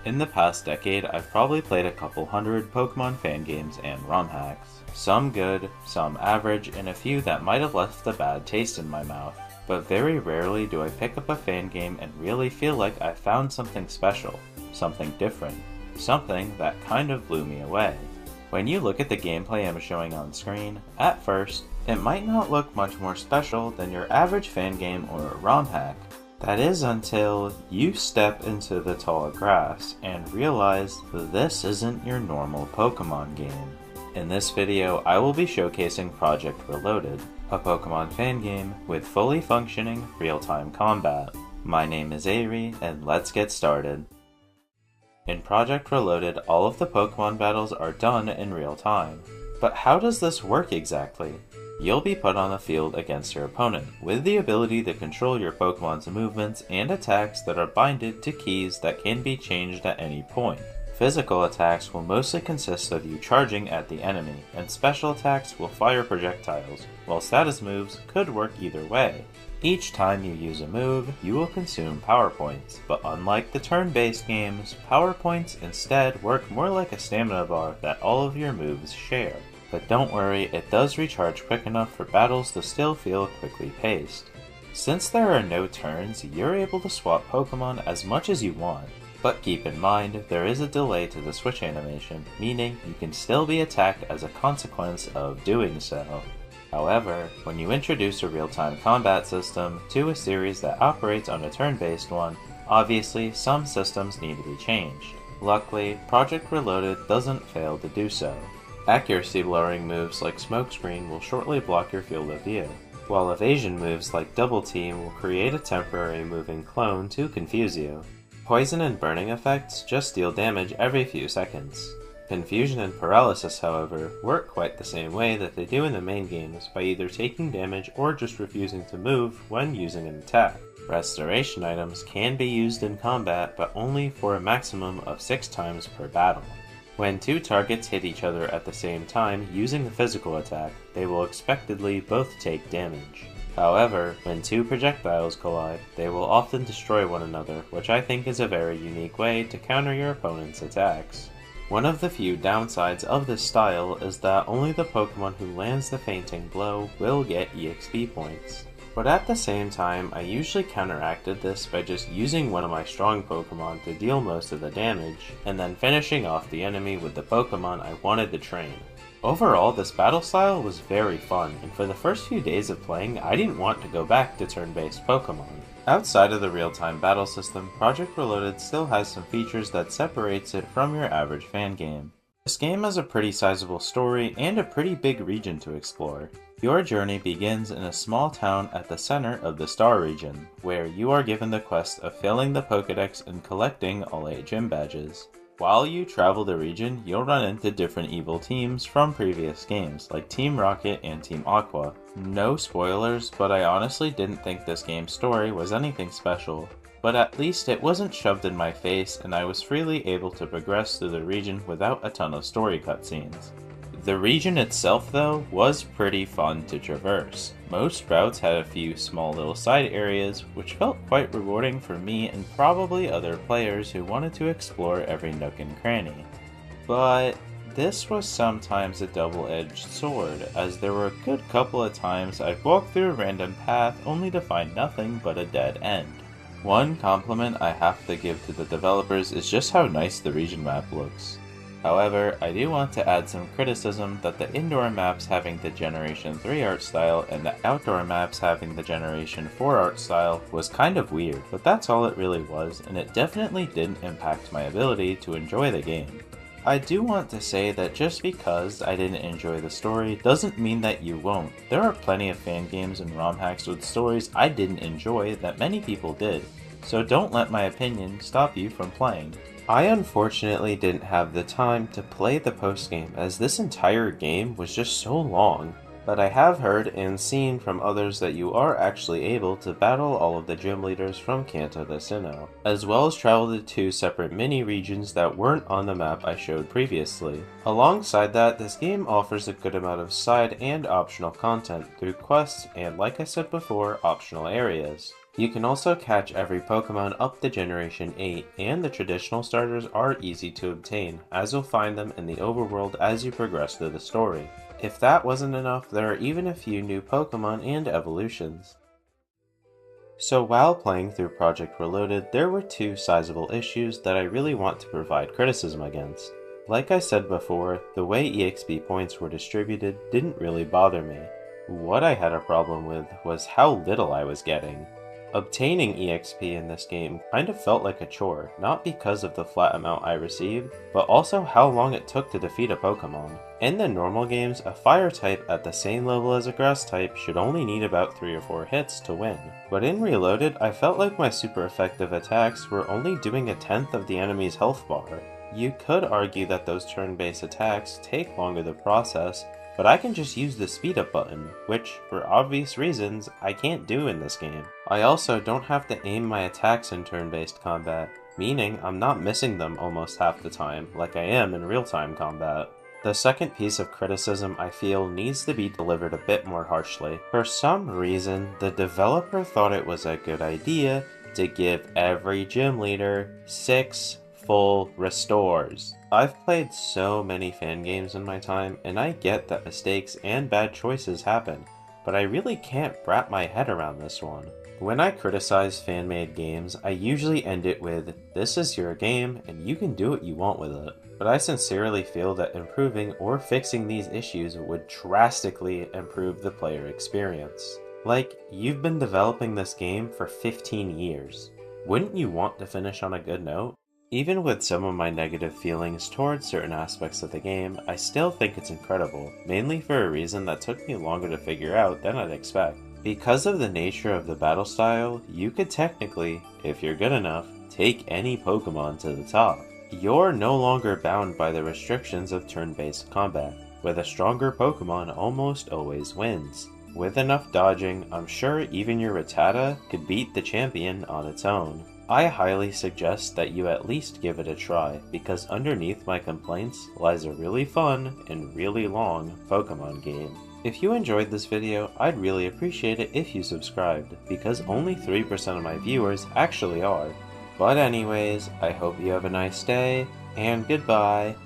In the past decade, I've probably played a couple hundred Pokemon fan games and ROM hacks. Some good, some average, and a few that might have left a bad taste in my mouth. But very rarely do I pick up a fan game and really feel like I found something special, something different, something that kind of blew me away. When you look at the gameplay I'm showing on screen, at first, it might not look much more special than your average fan game or a ROM hack. That is until you step into the tall grass and realize this isn't your normal Pokemon game. In this video, I will be showcasing Project Reloaded, a Pokemon fan game with fully functioning real-time combat. My name is Avery, and let's get started. In Project Reloaded, all of the Pokemon battles are done in real time. But how does this work exactly? You'll be put on the field against your opponent, with the ability to control your Pokemon's movements and attacks that are binded to keys that can be changed at any point. Physical attacks will mostly consist of you charging at the enemy, and special attacks will fire projectiles, while status moves could work either way. Each time you use a move, you will consume power points, but unlike the turn-based games, power points instead work more like a stamina bar that all of your moves share. But don't worry, it does recharge quick enough for battles to still feel quickly paced. Since there are no turns, you're able to swap Pokemon as much as you want. But keep in mind, there is a delay to the switch animation, meaning you can still be attacked as a consequence of doing so. However, when you introduce a real-time combat system to a series that operates on a turn-based one, obviously some systems need to be changed. Luckily, Project Reloaded doesn't fail to do so. Accuracy-lowering moves like Smokescreen will shortly block your field of view, while evasion moves like Double Team will create a temporary moving clone to confuse you. Poison and burning effects just deal damage every few seconds. Confusion and paralysis, however, work quite the same way that they do in the main games by either taking damage or just refusing to move when using an attack. Restoration items can be used in combat, but only for a maximum of 6 times per battle. When two targets hit each other at the same time using a physical attack, they will expectedly both take damage. However, when two projectiles collide, they will often destroy one another, which I think is a very unique way to counter your opponent's attacks. One of the few downsides of this style is that only the Pokemon who lands the fainting blow will get EXP points. But at the same time, I usually counteracted this by just using one of my strong Pokemon to deal most of the damage, and then finishing off the enemy with the Pokemon I wanted to train. Overall, this battle style was very fun, and for the first few days of playing, I didn't want to go back to turn-based Pokemon. Outside of the real-time battle system, Project Reloaded still has some features that separates it from your average fan game. This game has a pretty sizable story and a pretty big region to explore. Your journey begins in a small town at the center of the Star region, where you are given the quest of filling the Pokédex and collecting all 8 gym badges. While you travel the region, you'll run into different evil teams from previous games, like Team Rocket and Team Aqua. No spoilers, but I honestly didn't think this game's story was anything special. But at least it wasn't shoved in my face, and I was freely able to progress through the region without a ton of story cutscenes. The region itself, though, was pretty fun to traverse. Most routes had a few small little side areas, which felt quite rewarding for me and probably other players who wanted to explore every nook and cranny. But this was sometimes a double-edged sword, as there were a good couple of times I'd walk through a random path only to find nothing but a dead end. One compliment I have to give to the developers is just how nice the region map looks. However, I do want to add some criticism that the indoor maps having the Generation 3 art style and the outdoor maps having the Generation 4 art style was kind of weird, but that's all it really was, and it definitely didn't impact my ability to enjoy the game. I do want to say that just because I didn't enjoy the story doesn't mean that you won't. There are plenty of fan games and ROM hacks with stories I didn't enjoy that many people did, so don't let my opinion stop you from playing. I unfortunately didn't have the time to play the post-game as this entire game was just so long, but I have heard and seen from others that you are actually able to battle all of the gym leaders from Kanto to Sinnoh, as well as travel to 2 separate mini-regions that weren't on the map I showed previously. Alongside that, this game offers a good amount of side and optional content through quests and, like I said before, optional areas. You can also catch every Pokemon up to Generation 8, and the traditional starters are easy to obtain, as you'll find them in the overworld as you progress through the story. If that wasn't enough, there are even a few new Pokemon and evolutions. So while playing through Project Reloaded, there were two sizable issues that I really want to provide criticism against. Like I said before, the way EXP points were distributed didn't really bother me. What I had a problem with was how little I was getting. Obtaining EXP in this game kind of felt like a chore, not because of the flat amount I received, but also how long it took to defeat a Pokemon. In the normal games, a fire type at the same level as a grass type should only need about 3 or 4 hits to win. But in Reloaded, I felt like my super effective attacks were only doing a tenth of the enemy's health bar. You could argue that those turn-based attacks take longer to process, but I can just use the speed up button, which, for obvious reasons, I can't do in this game. I also don't have to aim my attacks in turn-based combat, meaning I'm not missing them almost half the time, like I am in real-time combat. The second piece of criticism I feel needs to be delivered a bit more harshly. For some reason, the developer thought it was a good idea to give every gym leader 6 full restores. I've played so many fan games in my time, and I get that mistakes and bad choices happen, but I really can't wrap my head around this one. When I criticize fan-made games, I usually end it with, "This is your game, and you can do what you want with it." But I sincerely feel that improving or fixing these issues would drastically improve the player experience. Like, you've been developing this game for 15 years. Wouldn't you want to finish on a good note? Even with some of my negative feelings towards certain aspects of the game, I still think it's incredible, mainly for a reason that took me longer to figure out than I'd expect. Because of the nature of the battle style, you could technically, if you're good enough, take any Pokemon to the top. You're no longer bound by the restrictions of turn-based combat, where the stronger Pokemon almost always wins. With enough dodging, I'm sure even your Rattata could beat the champion on its own. I highly suggest that you at least give it a try, because underneath my complaints lies a really fun and really long Pokemon game. If you enjoyed this video, I'd really appreciate it if you subscribed, because only 3% of my viewers actually are. But anyways, I hope you have a nice day, and goodbye!